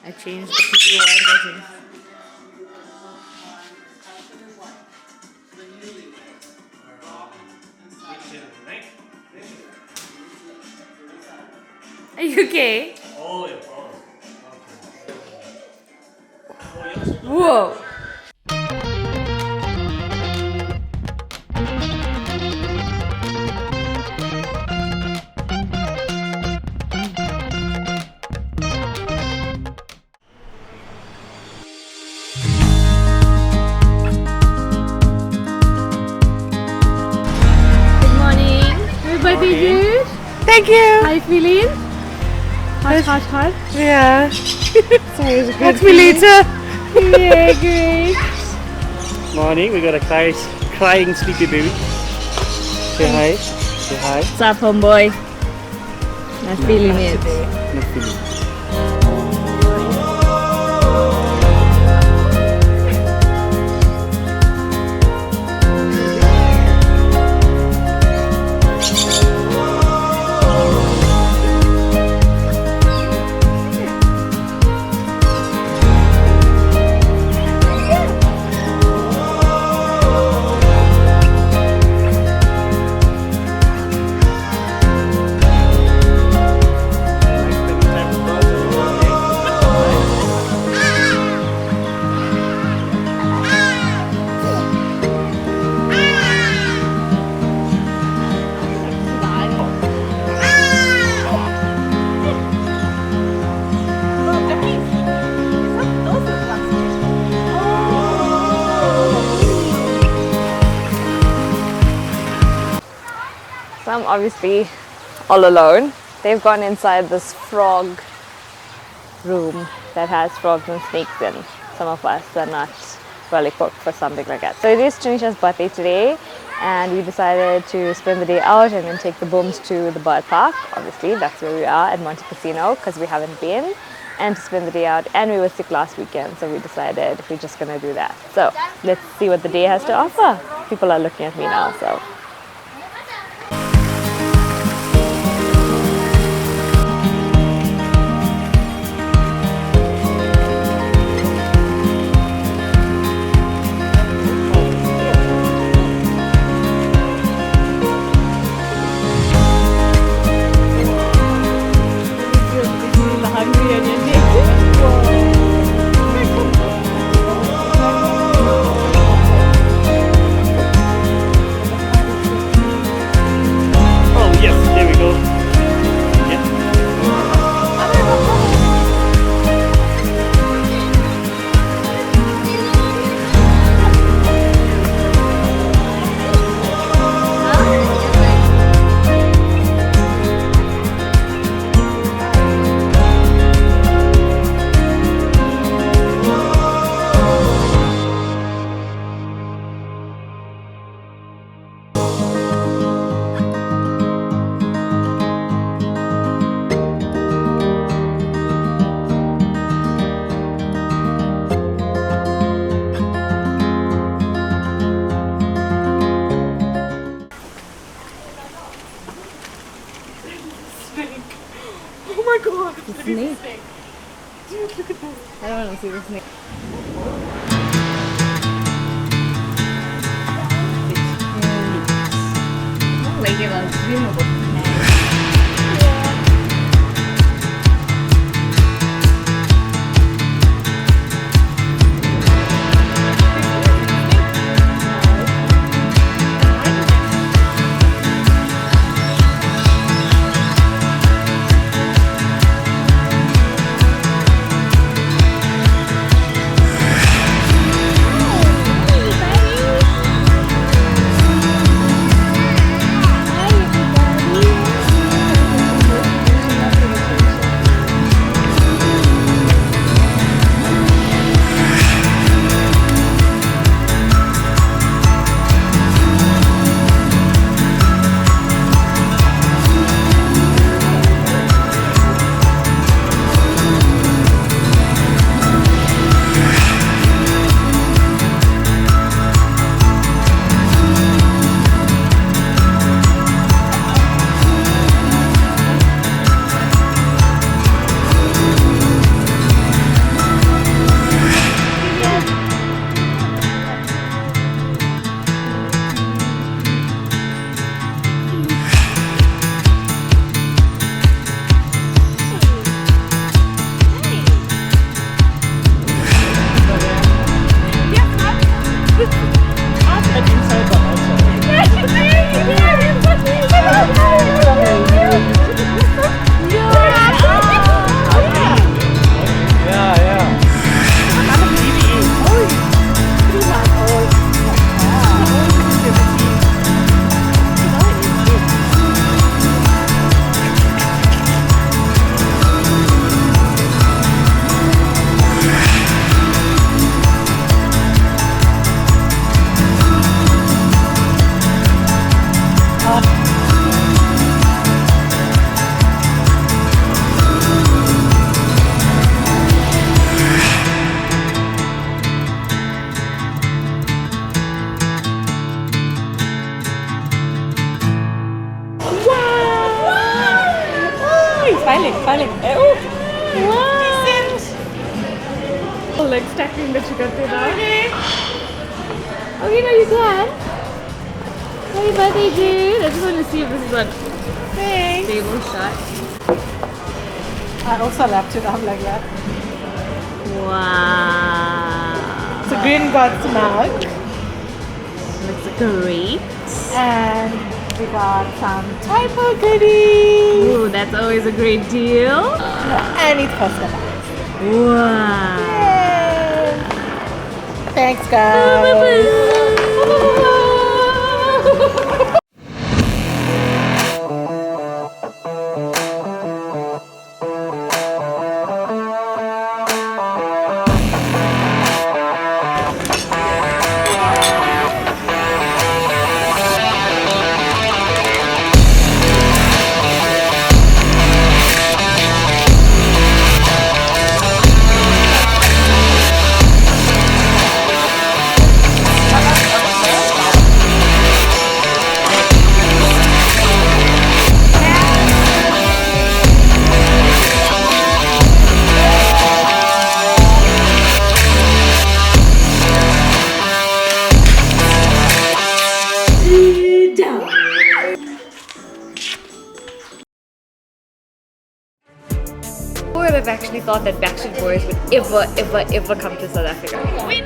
I changed the PP wire settings. Are you okay? Oh, yeah. Whoa! Good morning. Everybody good? Thank you. How you feeling? Hot. Yeah. It's always a good Talk to me later. Yeah, great. Morning, we got a crying sleepy baby. Say hi. Say hi. What's up, homeboy? Not feeling it. Not feeling. So I'm obviously all alone. They've gone inside this frog room that has frogs and snakes in. Some of us are not well equipped for something like that. So it is Trenisha's birthday today and we decided to spend the day out and then take the booms to the bird park. Obviously that's where we are at Monte Casino because we haven't been, and to spend the day out, and we were sick last weekend, so we decided we're just gonna do that. So let's see what the day has to offer. People are looking at me now, so Oh, yes, there we go. Yeah. Oh my god. The snake. Dude, look at this. I don't want to see the snake. Like it was dreamable. Hi, everybody. like stacking the chicken now. Okay, no, you can. Happy birthday, dude. I just want to see if this is a stable shot. I also wrapped it up like that. Wow. So Green got snug. Looks great. And we got some typo goodies. Ooh, that's always a great deal. And it's customized. Wow. Yay. Thanks, guys. Who would have actually thought that Backstreet Boys would ever come to South Africa? We